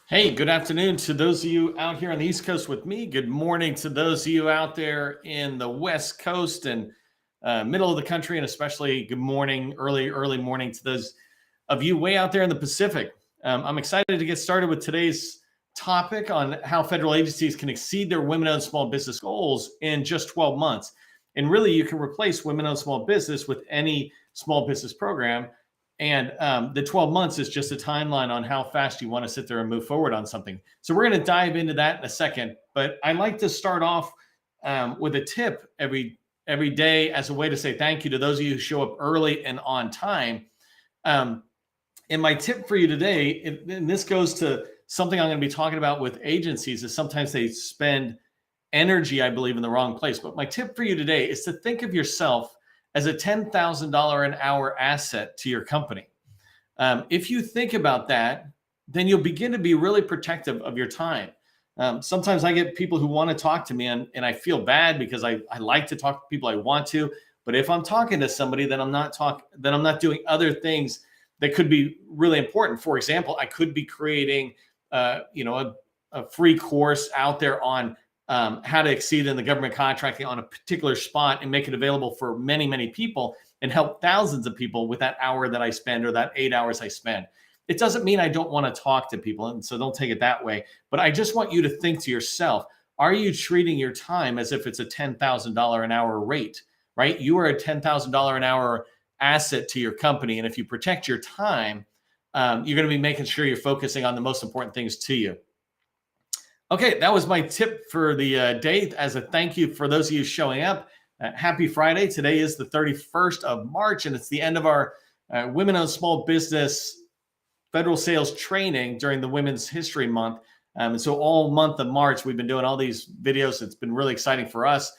Hey, good afternoon to those of you out here on the East Coast with me. Good morning to those of you out there in the West Coast and middle of the country, and especially good morning, early morning to those of you way out there in the Pacific. I'm excited to get started with today's topic on how federal agencies can exceed their women-owned small business goals in just 12 months. And really, you can replace women-owned small business with any small business program. And the 12 months is just a timeline on how fast you want to sit there and move forward on something. So we're going to dive into that in a second. But I like to start off with a tip every day as a way to say thank you to those of you who show up early and on time. And my tip for you today, and this goes to something I'm going to be talking about with agencies, is sometimes they spend energy, I believe, in the wrong place. But my tip for you today is to think of yourself as a $10,000 an hour asset to your company. If you think about that, then you'll begin to be really protective of your time. Sometimes I get people who want to talk to me, and I feel bad because I like to talk to people I want to. But if I'm talking to somebody, then I'm not doing other things that could be really important. For example, I could be creating, a free course out there on how to exceed in the government contracting on a particular spot and make it available for many, many people and help thousands of people with that hour that I spend or that 8 hours I spend. It doesn't mean I don't want to talk to people, and so don't take it that way. But I just want you to think to yourself, are you treating your time as if it's a $10,000 an hour rate, right? You are a $10,000 an hour asset to your company. And if you protect your time, you're going to be making sure you're focusing on the most important things to you. Okay, that was my tip for the day as a thank you for those of you showing up. Happy Friday. Today is the 31st of March, and it's the end of our Women-Owned Small Business Federal Sales Training during the Women's History Month. And so all month of March, we've been doing all these videos. It's been really exciting for us.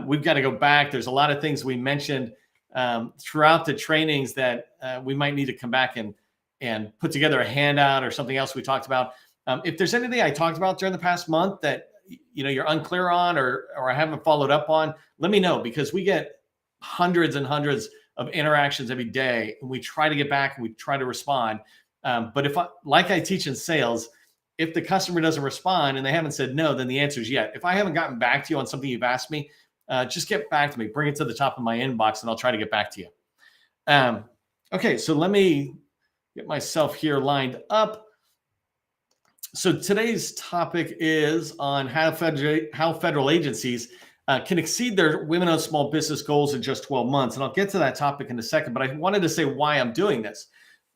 We've got to go back. There's a lot of things we mentioned throughout the trainings that we might need to come back and put together a handout or something else we talked about. If there's anything I talked about during the past month that you're unclear on or I haven't followed up on, let me know, because we get hundreds and hundreds of interactions every day, and we try to get back and we try to respond. But like I teach in sales, if the customer doesn't respond and they haven't said no, then the answer is yes. If I haven't gotten back to you on something you've asked me, just get back to me. Bring it to the top of my inbox, and I'll try to get back to you. Okay, so let me get myself here lined up. So today's topic is on how federal agencies can exceed their women-owned small business goals in just 12 months. And I'll get to that topic in a second, but I wanted to say why I'm doing this.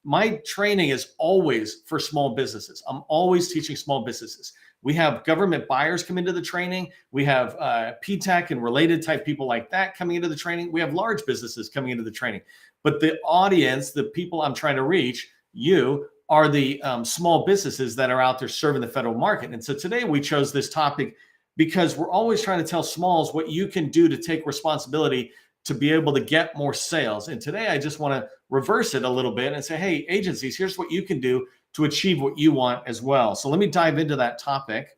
My training is always for small businesses. I'm always teaching small businesses. We have government buyers come into the training. We have P-Tech and related type people like that coming into the training. We have large businesses coming into the training. But the audience, the people I'm trying to reach, you, are the small businesses that are out there serving the federal market. And so today we chose this topic because we're always trying to tell smalls what you can do to take responsibility to be able to get more sales. And today I just want to reverse it a little bit and say, hey, agencies, here's what you can do to achieve what you want as well. So let me dive into that topic.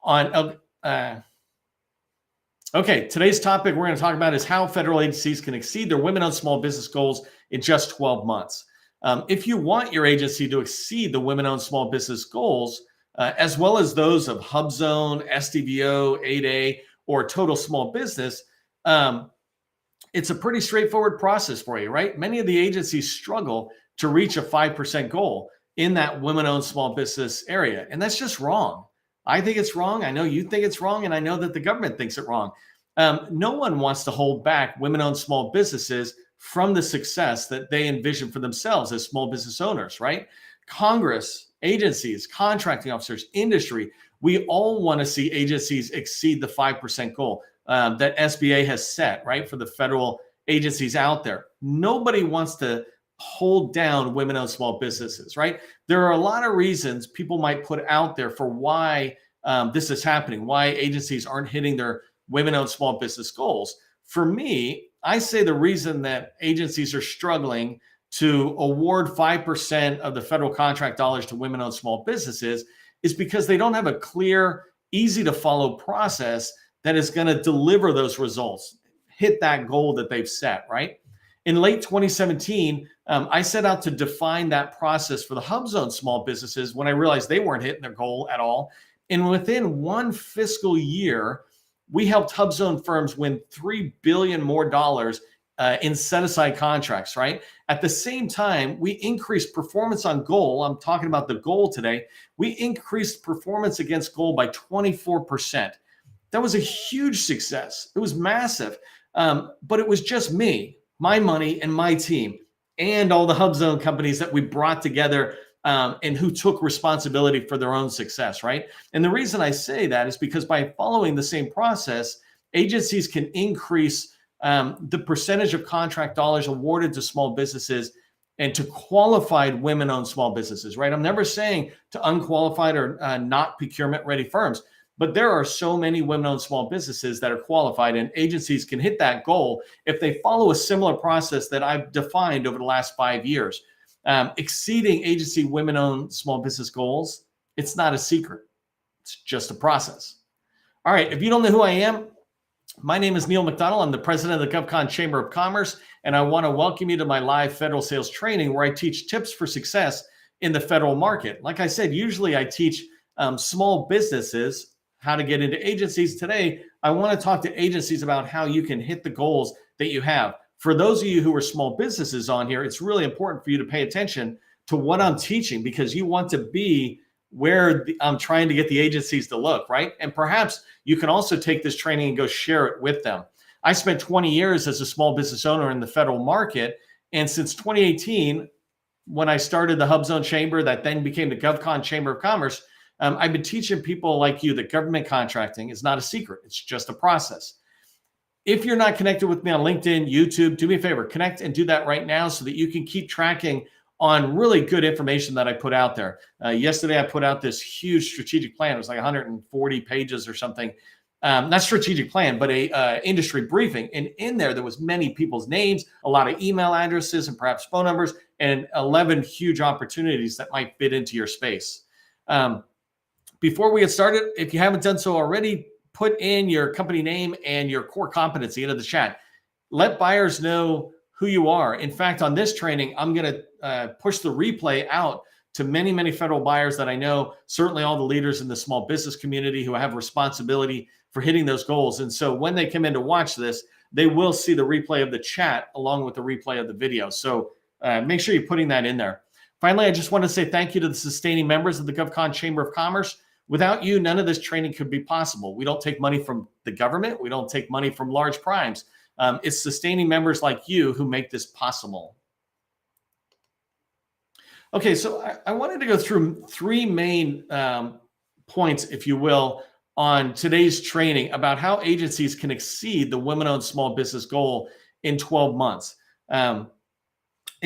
Okay, today's topic we're going to talk about is how federal agencies can exceed their women-owned small business goals in just 12 months. If you want your agency to exceed the women-owned small business goals, as well as those of HubZone, SDVO, 8A, or Total Small Business, it's a pretty straightforward process for you, right? Many of the agencies struggle to reach a 5% goal in that women-owned small business area, and that's just wrong. I think it's wrong. I know you think it's wrong, and I know that the government thinks it wrong. No one wants to hold back women-owned small businesses from the success that they envision for themselves as small business owners, right? Congress, agencies, contracting officers, industry, we all want to see agencies exceed the 5% goal that SBA has set, right, for the federal agencies out there. Nobody wants to hold down women-owned small businesses, right? There are a lot of reasons people might put out there for why this is happening, why agencies aren't hitting their women-owned small business goals. For me, I say the reason that agencies are struggling to award 5% of the federal contract dollars to women-owned small businesses is because they don't have a clear, easy to follow process that is going to deliver those results, hit that goal that they've set, right? In late 2017, I set out to define that process for the HubZone small businesses when I realized they weren't hitting their goal at all. And within one fiscal year, we helped HubZone firms win $3 billion more in set-aside contracts, right? At the same time, we increased performance on goal. I'm talking about the goal today. We increased performance against goal by 24%. That was a huge success. It was massive. But it was just me, my money, and my team, and all the HubZone companies that we brought together and who took responsibility for their own success, right? And the reason I say that is because by following the same process, agencies can increase the percentage of contract dollars awarded to small businesses and to qualified women-owned small businesses, right? I'm never saying to unqualified or not procurement-ready firms, but there are so many women-owned small businesses that are qualified, and agencies can hit that goal if they follow a similar process that I've defined over the last 5 years. Exceeding agency women-owned small business goals, it's not a secret. It's just a process. All right, if you don't know who I am, my name is Neil McDonnell. I'm the president of the GovCon Chamber of Commerce, and I want to welcome you to my live federal sales training where I teach tips for success in the federal market. Like I said, usually I teach small businesses how to get into agencies. Today, I want to talk to agencies about how you can hit the goals that you have. For those of you who are small businesses on here, it's really important for you to pay attention to what I'm teaching because you want to be where I'm trying to get the agencies to look, right? And perhaps you can also take this training and go share it with them. I spent 20 years as a small business owner in the federal market. And since 2018, when I started the HubZone Chamber that then became the GovCon Chamber of Commerce, I've been teaching people like you that government contracting is not a secret. It's just a process. If you're not connected with me on LinkedIn, YouTube, do me a favor, connect and do that right now so that you can keep tracking on really good information that I put out there. Yesterday, I put out this huge strategic plan. It was like 140 pages or something. Not strategic plan, but a industry briefing. And in there was many people's names, a lot of email addresses and perhaps phone numbers, and 11 huge opportunities that might fit into your space. Before we get started, if you haven't done so already, put in your company name and your core competency into the chat. Let buyers know who you are. In fact, on this training, I'm going to push the replay out to many, many federal buyers that I know, certainly all the leaders in the small business community who have responsibility for hitting those goals. And so when they come in to watch this, they will see the replay of the chat along with the replay of the video. So make sure you're putting that in there. Finally, I just want to say thank you to the sustaining members of the GovCon Chamber of Commerce. Without you, none of this training could be possible. We don't take money from the government. We don't take money from large primes. It's sustaining members like you who make this possible. Okay, so I wanted to go through three main points, if you will, on today's training about how agencies can exceed the women-owned small business goal in 12 months. And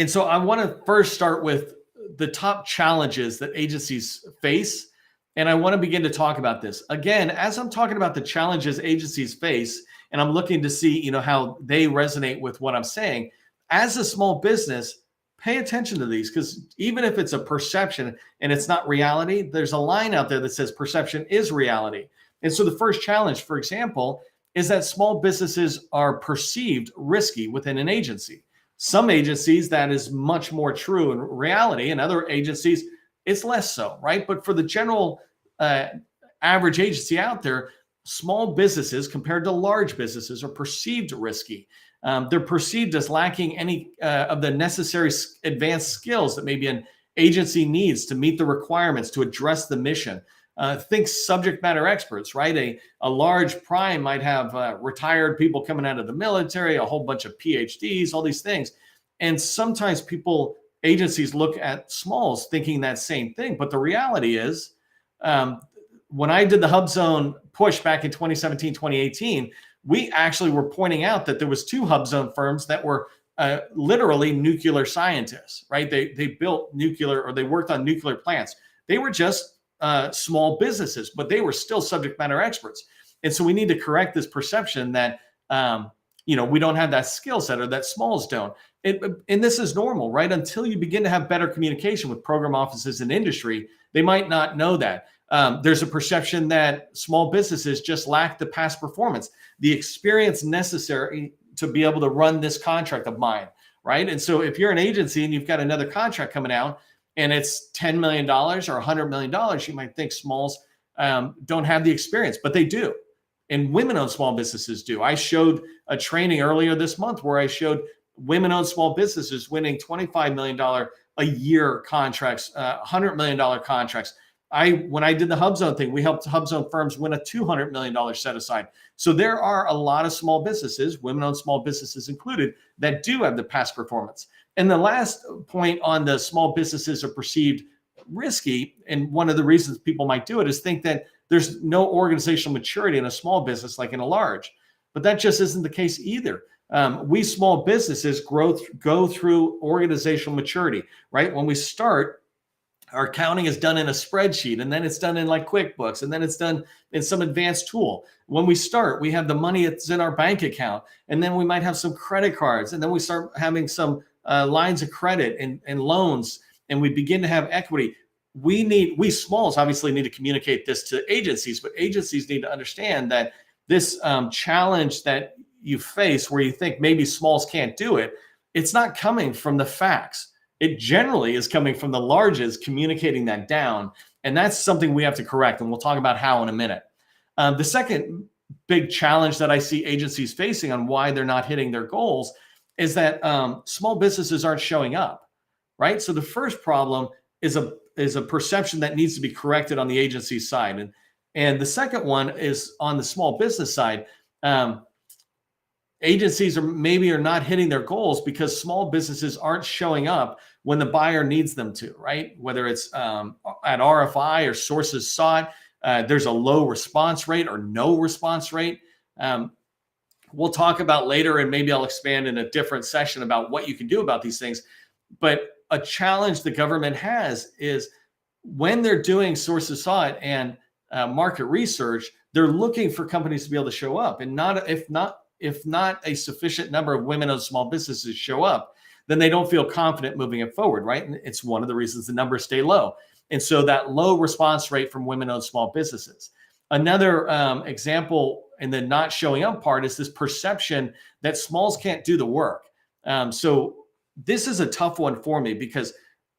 so I want to first start with the top challenges that agencies face. And I want to begin to talk about this. Again, as I'm talking about the challenges agencies face, and I'm looking to see, how they resonate with what I'm saying, as a small business, pay attention to these, because even if it's a perception and it's not reality, there's a line out there that says perception is reality. And so the first challenge, for example, is that small businesses are perceived risky within an agency. Some agencies, that is much more true in reality, and other agencies, it's less so, right? But for the general average agency out there, small businesses compared to large businesses are perceived risky. They're perceived as lacking any of the necessary advanced skills that maybe an agency needs to meet the requirements to address the mission. Think subject matter experts, right? A large prime might have retired people coming out of the military, a whole bunch of PhDs, all these things. And sometimes agencies look at smalls thinking that same thing. But the reality is, when I did the HubZone push back in 2017, 2018, we actually were pointing out that there was 2 HubZone firms that were literally nuclear scientists, right? They built nuclear, or they worked on nuclear plants. They were just small businesses, but they were still subject matter experts. And so we need to correct this perception that, we don't have that skill set, or that smalls don't. And this is normal, right? Until you begin to have better communication with program offices in industry, they might not know that. There's a perception that small businesses just lack the past performance, the experience necessary to be able to run this contract of mine, right? And so if you're an agency and you've got another contract coming out and it's $10 million or $100 million, you might think smalls don't have the experience, but they do. And women-owned small businesses do. I showed a training earlier this month where I showed women-owned small businesses winning $25 million a year contracts, $100 million contracts. When I did the HubZone thing, we helped HubZone firms win a $200 million set aside. So there are a lot of small businesses, women-owned small businesses included, that do have the past performance. And the last point on the small businesses are perceived risky, and one of the reasons people might do it is think that there's no organizational maturity in a small business like in a large. But that just isn't the case either. We small businesses go through organizational maturity, right? When we start, our accounting is done in a spreadsheet, and then it's done in like QuickBooks, and then it's done in some advanced tool. When we start, we have the money that's in our bank account, and then we might have some credit cards, and then we start having some lines of credit and loans, and we begin to have equity. We smalls obviously need to communicate this to agencies, but agencies need to understand that this challenge that you face where you think maybe smalls can't do it, it's not coming from the facts. It generally is coming from the larges communicating that down. And that's something we have to correct. And we'll talk about how in a minute. The second big challenge that I see agencies facing on why they're not hitting their goals is that small businesses aren't showing up, right? So the first problem is a perception that needs to be corrected on the agency side. And the second one is on the small business side. Agencies are not hitting their goals because small businesses aren't showing up when the buyer needs them to, right? Whether it's at RFI or sources sought, there's a low response rate or no response rate. We'll talk about later, and maybe I'll expand in a different session about what you can do about these things. But a challenge the government has is when they're doing sources sought and market research, they're looking for companies to be able to show up, and if not a sufficient number of women-owned small businesses show up, then they don't feel confident moving it forward, right? And it's one of the reasons the numbers stay low. And so that low response rate from women-owned small businesses. Another example in the not showing up part is this perception that smalls can't do the work. So this is a tough one for me because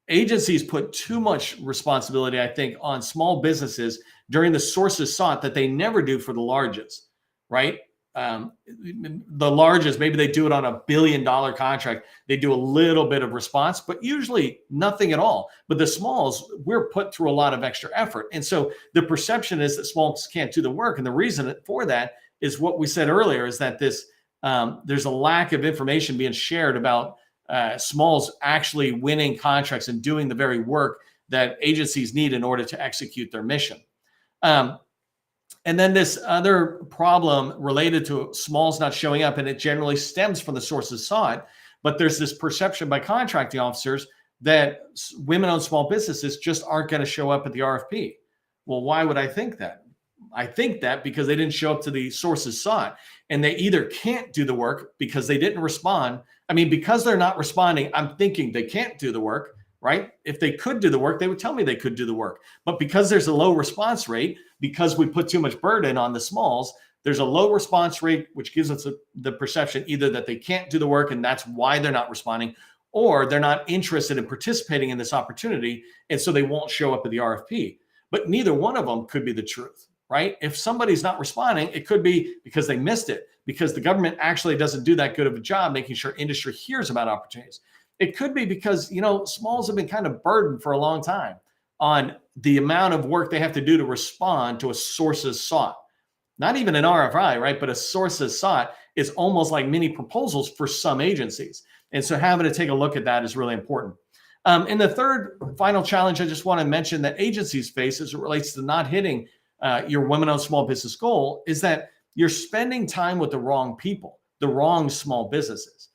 agencies put too much responsibility, I think, on small businesses during the sources sought that they never do for the largest, right? The largest, maybe they do it on $1 billion contract. They do a little bit of response, but usually nothing at all. But the smalls, we're put through a lot of extra effort. And so the perception is that smalls can't do the work. And the reason for that is what we said earlier, is that there's a lack of information being shared about smalls actually winning contracts and doing the very work that agencies need in order to execute their mission. And then this other problem related to smalls not showing up, and it generally stems from the sources sought, but there's this perception by contracting officers that women-owned small businesses just aren't going to show up at the RFP. Well, why would I think that? I think that because they didn't show up to the sources sought, and they either can't do the work because they didn't respond. I mean, because they're not responding, I'm thinking they can't do the work, right? If they could do the work, they would tell me they could do the work. But because there's a low response rate, because we put too much burden on the smalls, there's a low response rate, which gives us the perception either that they can't do the work and that's why they're not responding, or they're not interested in participating in this opportunity, and so they won't show up at the RFP. But neither one of them could be the truth, right? If somebody's not responding, it could be because they missed it, because the government actually doesn't do that good of a job making sure industry hears about opportunities. It could be because, smalls have been kind of burdened for a long time on the amount of work they have to do to respond to a sources sought. Not even an RFI, right? But a sources sought is almost like mini proposals for some agencies. And so having to take a look at that is really important. And the third final challenge I just want to mention that agencies face as it relates to not hitting your women-owned small business goal is that you're spending time with the wrong people, the wrong small businesses.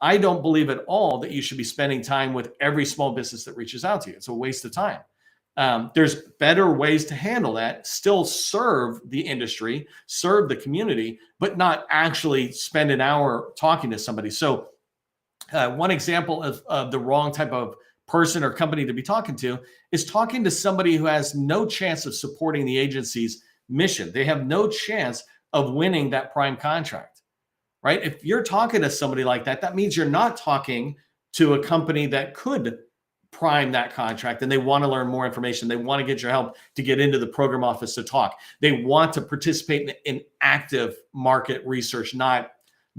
I don't believe at all that you should be spending time with every small business that reaches out to you. It's a waste of time. There's better ways to handle that, still serve the industry, serve the community, but not actually spend an hour talking to somebody. So one example of the wrong type of person or company to be talking to is talking to somebody who has no chance of supporting the agency's mission. They have no chance of winning that prime contract. right? If you're talking to somebody like that, that means you're not talking to a company that could prime that contract, and they want to learn more information. They want to get your help to get into the program office to talk. They want to participate in active market research, not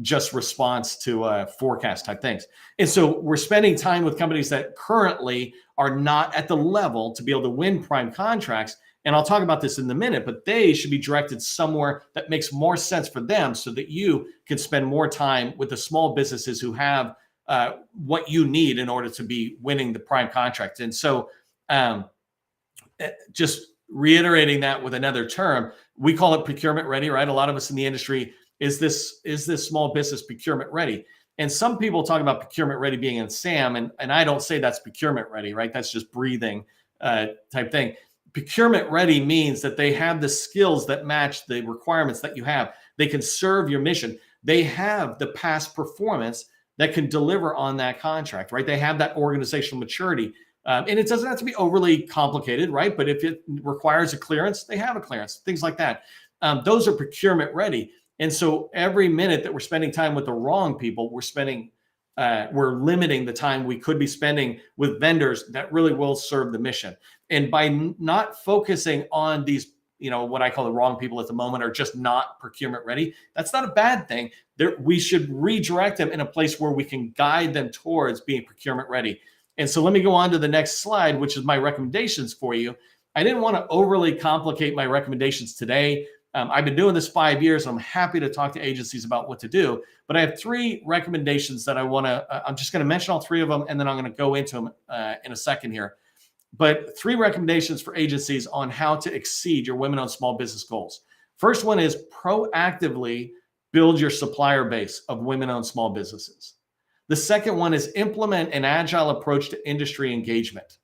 just response to forecast type things. And so we're spending time with companies that currently are not at the level to be able to win prime contracts. And I'll talk about this in a minute, but they should be directed somewhere that makes more sense for them so that you can spend more time with the small businesses who have what you need in order to be winning the prime contract. And so just reiterating that with another term, we call it procurement ready, right? A lot of us in the industry, is this small business procurement ready? And some people talk about procurement ready being in SAM, and I don't say that's procurement ready, right? That's just breathing type thing. Procurement ready means that they have the skills that match the requirements that you have. They can serve your mission. They have the past performance that can deliver on that contract, right? They have that organizational maturity. And it doesn't have to be overly complicated, right? But if it requires a clearance, they have a clearance, things like that. Those are procurement ready. And so every minute that we're spending time with the wrong people, we're limiting the time we could be spending with vendors that really will serve the mission. And by not focusing on these, what I call the wrong people at the moment, are just not procurement ready, that's not a bad thing. We should redirect them in a place where we can guide them towards being procurement ready. And so let me go on to the next slide, which is my recommendations for you. I didn't want to overly complicate my recommendations today. I've been doing this 5 years. I'm happy to talk to agencies about what to do, but I have 3 recommendations that I'm just going to mention all 3 of them, and then I'm going to go into them in a second here. But 3 recommendations for agencies on how to exceed your women-owned small business goals. First one is proactively build your supplier base of women-owned small businesses. The second one is implement an agile approach to industry engagement.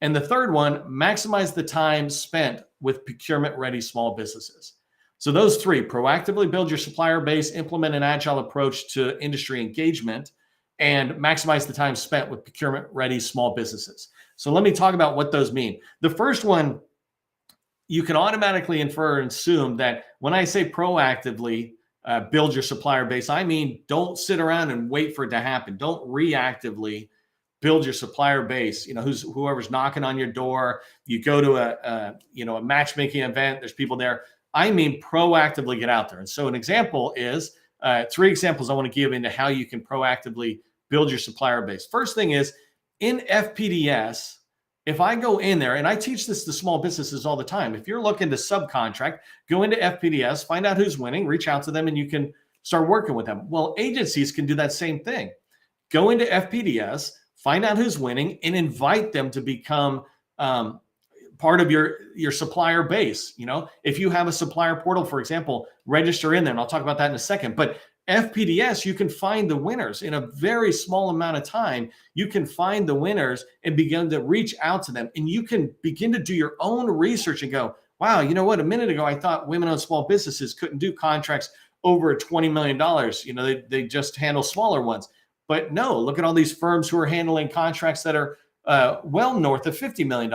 And the third one, maximize the time spent with procurement-ready small businesses. So those 3, proactively build your supplier base, implement an agile approach to industry engagement, and maximize the time spent with procurement-ready small businesses. So let me talk about what those mean. The first one, you can automatically infer and assume that when I say proactively build your supplier base, I mean don't sit around and wait for it to happen. Don't reactively build your supplier base. Whoever's knocking on your door. You go to a matchmaking event. There's people there. I mean proactively get out there. And so an example is 3 examples I want to give into how you can proactively build your supplier base. First thing is in FPDS. If I go in there, and I teach this to small businesses all the time, if you're looking to subcontract, go into FPDS, find out who's winning, reach out to them, and you can start working with them. Well, agencies can do that same thing. Go into FPDS, find out who's winning, and invite them to become part of your supplier base. If you have a supplier portal, for example, register in there, and I'll talk about that in a second. But FPDS, you can find the winners in a very small amount of time. You can find the winners and begin to reach out to them. And you can begin to do your own research and go, wow, you know what? A minute ago, I thought women-owned small businesses couldn't do contracts over $20 million. They just handle smaller ones. But no, look at all these firms who are handling contracts that are well north of $50 million,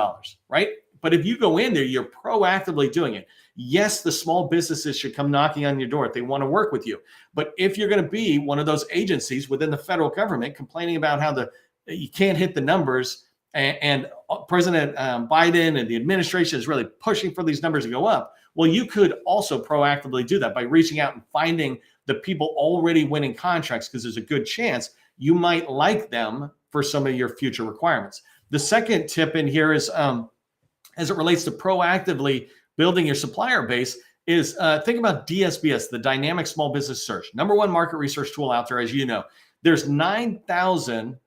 right? But if you go in there, you're proactively doing it. Yes, the small businesses should come knocking on your door if they want to work with you. But if you're going to be one of those agencies within the federal government complaining about how you can't hit the numbers, and President Biden and the administration is really pushing for these numbers to go up, well, you could also proactively do that by reaching out and finding the people already winning contracts, because there's a good chance you might like them for some of your future requirements. The second tip in here is, as it relates to proactively building your supplier base, is think about DSBS, the Dynamic Small Business Search, #1 market research tool out there. As you know, there's 9,000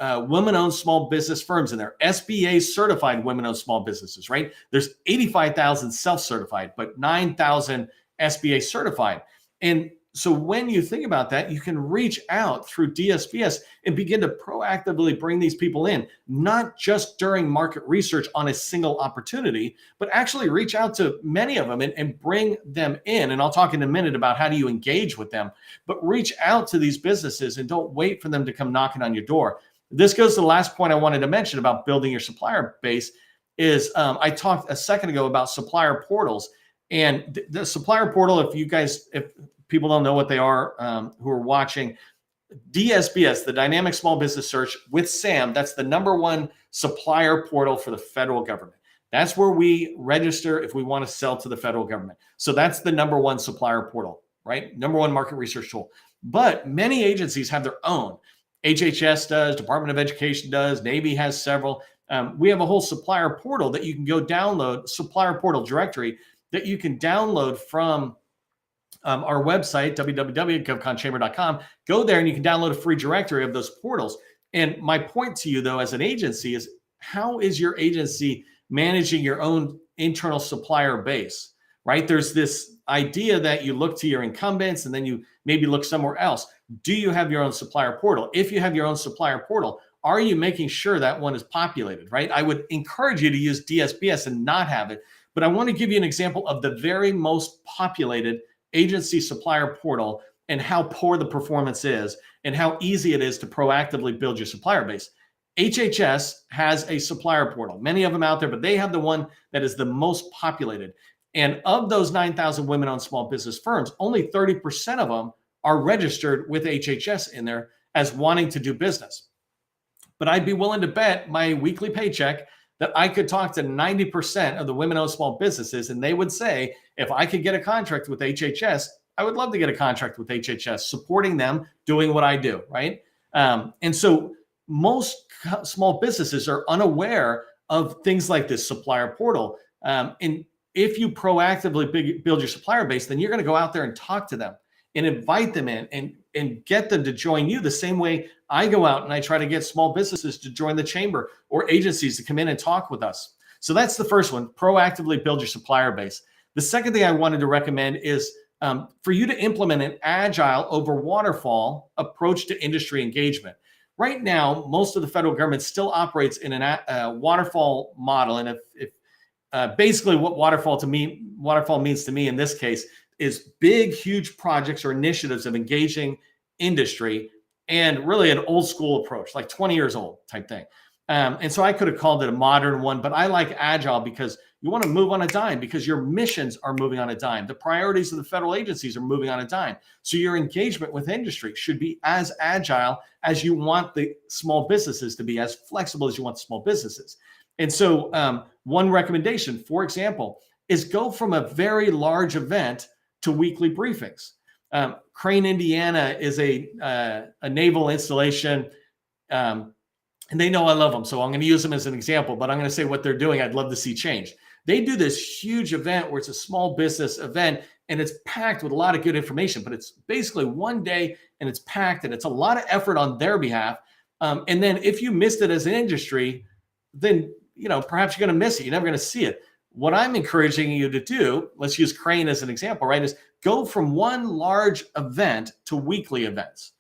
women-owned small business firms in there, SBA certified women-owned small businesses, right? There's 85,000 self-certified, but 9,000 SBA certified. And so when you think about that, you can reach out through DSBS and begin to proactively bring these people in, not just during market research on a single opportunity, but actually reach out to many of them and bring them in. And I'll talk in a minute about how do you engage with them, but reach out to these businesses and don't wait for them to come knocking on your door. This goes to the last point I wanted to mention about building your supplier base is I talked a second ago about supplier portals. And the supplier portal, if people don't know what they are who are watching. DSBS, the Dynamic Small Business Search with SAM, that's the #1 supplier portal for the federal government. That's where we register if we want to sell to the federal government. So that's the #1 supplier portal, right? #1 market research tool. But many agencies have their own. HHS does, Department of Education does, Navy has several. We have a whole supplier portal that you can go download, supplier portal directory that you can download from our website, www.govconchamber.com. Go there and you can download a free directory of those portals. And my point to you, though, as an agency is, how is your agency managing your own internal supplier base, right? There's this idea that you look to your incumbents and then you maybe look somewhere else. Do you have your own supplier portal? If you have your own supplier portal, are you making sure that one is populated, right? I would encourage you to use DSBS and not have it. But I want to give you an example of the very most populated agency supplier portal and how poor the performance is and how easy it is to proactively build your supplier base. HHS has a supplier portal, many of them out there, but they have the one that is the most populated. And of those 9,000 women-owned small business firms, only 30% of them are registered with HHS in there as wanting to do business. But I'd be willing to bet my weekly paycheck that I could talk to 90% of the women-owned small businesses, and they would say, if I could get a contract with HHS, I would love to get a contract with HHS, supporting them, doing what I do, right? And so most small businesses are unaware of things like this supplier portal. And if you proactively build your supplier base, then you're going to go out there and talk to them and invite them in and get them to join you the same way I go out and I try to get small businesses to join the chamber or agencies to come in and talk with us. So that's the first one, proactively build your supplier base. The second thing I wanted to recommend is for you to implement an agile over waterfall approach to industry engagement. Right now, most of the federal government still operates in a waterfall model. And if basically what waterfall means to me in this case is big, huge projects or initiatives of engaging industry and really an old school approach, like 20 years old type thing. And so I could have called it a modern one, but I like agile because you want to move on a dime because your missions are moving on a dime. The priorities of the federal agencies are moving on a dime. So your engagement with industry should be as agile as you want the small businesses to be, as flexible as you want the small businesses. And so one recommendation, for example, is go from a very large event to weekly briefings. Crane, Indiana is a naval installation. And they know I love them, so I'm going to use them as an example, but I'm going to say what they're doing I'd love to see change. They do this huge event where it's a small business event, and it's packed with a lot of good information, but it's basically one day, and it's packed, and it's a lot of effort on their behalf. And then if you missed it as an industry, then perhaps you're going to miss it. You're never going to see it. What I'm encouraging you to do, let's use Crane as an example, right, is go from one large event to weekly events.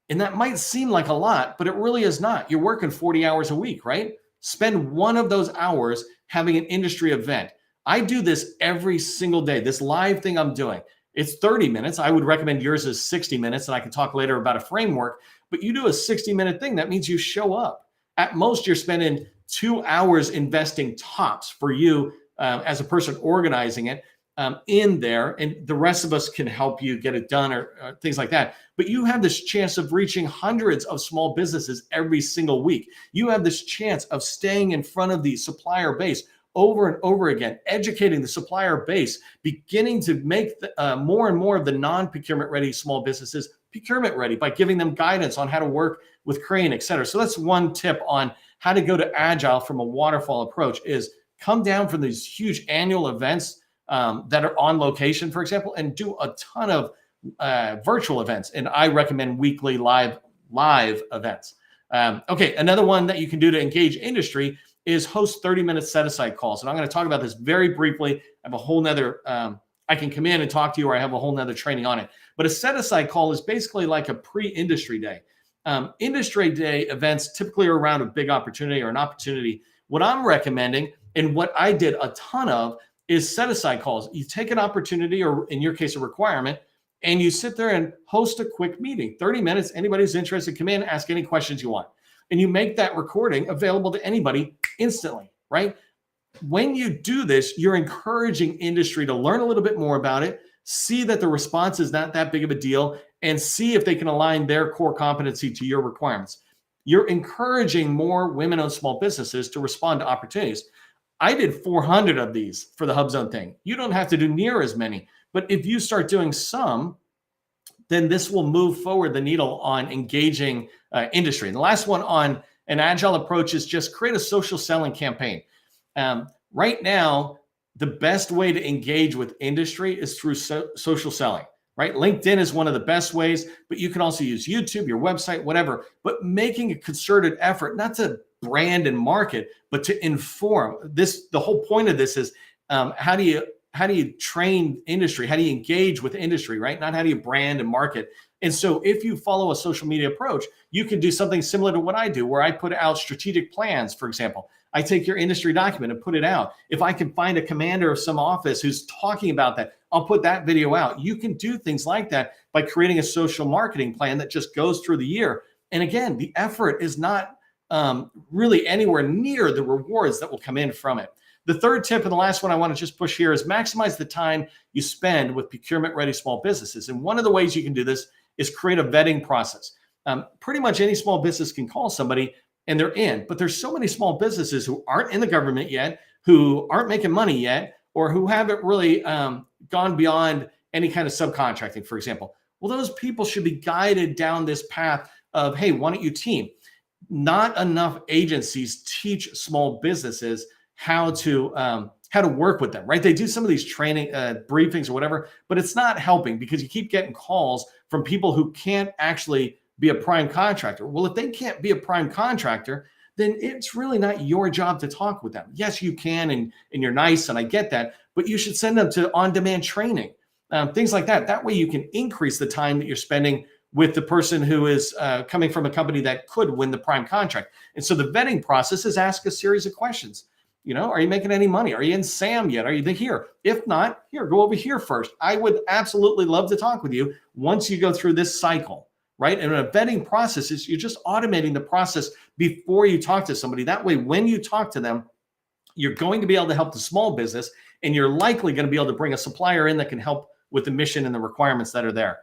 And that might seem like a lot, but it really is not. You're working 40 hours a week, right? Spend one of those hours having an industry event. I do this every single day. This live thing I'm doing, it's 30 minutes. I would recommend yours is 60 minutes, and I can talk later about a framework. But you do a 60-minute thing. That means you show up. At most, you're spending 2 hours investing tops for you as a person organizing it in there, and the rest of us can help you get it done or things like that. But you have this chance of reaching hundreds of small businesses every single week. You have this chance of staying in front of the supplier base over and over again, educating the supplier base, beginning to make more and more of the non-procurement ready small businesses procurement ready by giving them guidance on how to work with Crane, et cetera. So that's one tip on how to go to agile from a waterfall approach is come down from these huge annual events that are on location, for example, and do a ton of virtual events. And I recommend weekly live events. Okay, another one that you can do to engage industry is host 30-minute set-aside calls. And I'm going to talk about this very briefly. I have a whole nother, I can come in and talk to you, or I have a whole nother training on it. But a set-aside call is basically like a pre-industry day. Industry day events typically are around a big opportunity or an opportunity. What I'm recommending, and what I did a ton of, is set-aside calls. You take an opportunity, or in your case, a requirement, and you sit there and host a quick meeting, 30 minutes. Anybody who's interested, come in, ask any questions you want. And you make that recording available to anybody instantly, right? When you do this, you're encouraging industry to learn a little bit more about it, see that the response is not that big of a deal, and see if they can align their core competency to your requirements. You're encouraging more women-owned small businesses to respond to opportunities. I did 400 of these for the HubZone thing. You don't have to do near as many, but if you start doing some, then this will move forward the needle on engaging industry. And the last one on an agile approach is just create a social selling campaign. Right now, the best way to engage with industry is through social selling, right? LinkedIn is one of the best ways, but you can also use YouTube, your website, whatever, but making a concerted effort, not to brand and market, but to inform. The whole point of this is how do you train industry? How do you engage with industry, right? Not how do you brand and market. And so if you follow a social media approach, you can do something similar to what I do, where I put out strategic plans, for example. I take your industry document and put it out. If I can find a commander of some office who's talking about that, I'll put that video out. You can do things like that by creating a social marketing plan that just goes through the year. And again, the effort is not really anywhere near the rewards that will come in from it. The third tip, and the last one I want to just push here, is maximize the time you spend with procurement-ready small businesses. And one of the ways you can do this is create a vetting process. Pretty much any small business can call somebody and they're in, but there's so many small businesses who aren't in the government yet, who aren't making money yet, or who haven't really gone beyond any kind of subcontracting, for example. Well, those people should be guided down this path of, hey, why don't you team? Not enough agencies teach small businesses how to work with them, right? They do some of these training briefings or whatever, but it's not helping because you keep getting calls from people who can't actually be a prime contractor. Well, if they can't be a prime contractor, then it's really not your job to talk with them. Yes, you can, and you're nice, and I get that, but you should send them to on-demand training, things like that. That way you can increase the time that you're spending with the person who is coming from a company that could win the prime contract. And so the vetting process is ask a series of questions. You know, are you making any money? Are you in SAM yet? Are you here? If not, here, go over here first. I would absolutely love to talk with you once you go through this cycle, right? And a vetting process is you're just automating the process before you talk to somebody. That way, when you talk to them, you're going to be able to help the small business, and you're likely going to be able to bring a supplier in that can help with the mission and the requirements that are there.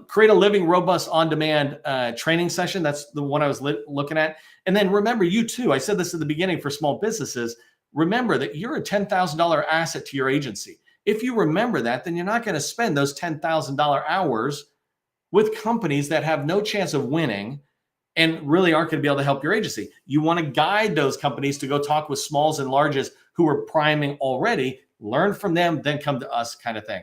Create a living, robust, on-demand training session. That's the one I was looking at. And then remember, you too, I said this at the beginning for small businesses, remember that you're a $10,000 asset to your agency. If you remember that, then you're not going to spend those $10,000 hours with companies that have no chance of winning and really aren't going to be able to help your agency. You want to guide those companies to go talk with smalls and larges who are priming already, learn from them, then come to us, kind of thing.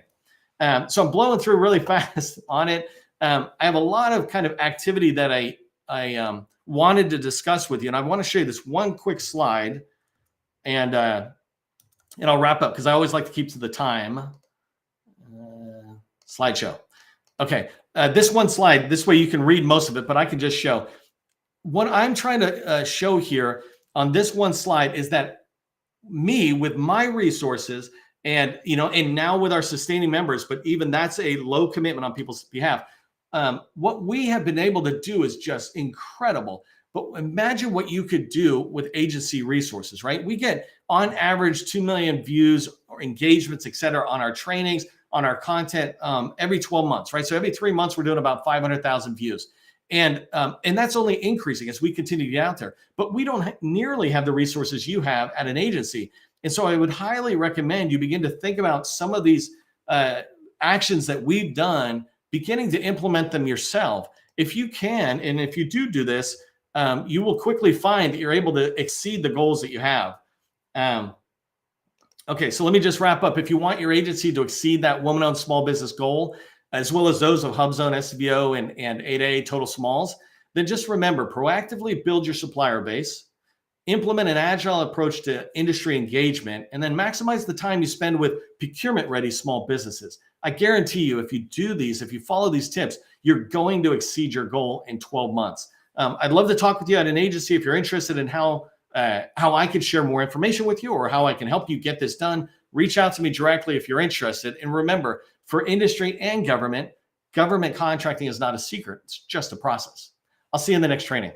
So I'm blowing through really fast on it. I have a lot of kind of activity that I wanted to discuss with you, and I want to show you this one quick slide, and I'll wrap up because I always like to keep to the time. Slideshow. Okay, this one slide. This way you can read most of it, but I can just show. What I'm trying to show here on this one slide is that me, with my resources, and now with our sustaining members, but even that's a low commitment on people's behalf. What we have been able to do is just incredible. But imagine what you could do with agency resources, right? We get on average 2 million views or engagements, et cetera, on our trainings, on our content every 12 months, right? So every 3 months, we're doing about 500,000 views. And that's only increasing as we continue to get out there. But we don't nearly have the resources you have at an agency. And so I would highly recommend you begin to think about some of these actions that we've done, beginning to implement them yourself. If you can, and if you do this, you will quickly find that you're able to exceed the goals that you have. Okay, so let me just wrap up. If you want your agency to exceed that woman-owned small business goal, as well as those of HubZone, SVO, and 8A Total Smalls, then just remember, proactively build your supplier base, implement an agile approach to industry engagement, and then maximize the time you spend with procurement-ready small businesses. I guarantee you, if you do these, if you follow these tips, you're going to exceed your goal in 12 months. I'd love to talk with you at an agency if you're interested in how I can share more information with you or how I can help you get this done. Reach out to me directly if you're interested. And remember, for industry and government contracting is not a secret. It's just a process. I'll see you in the next training.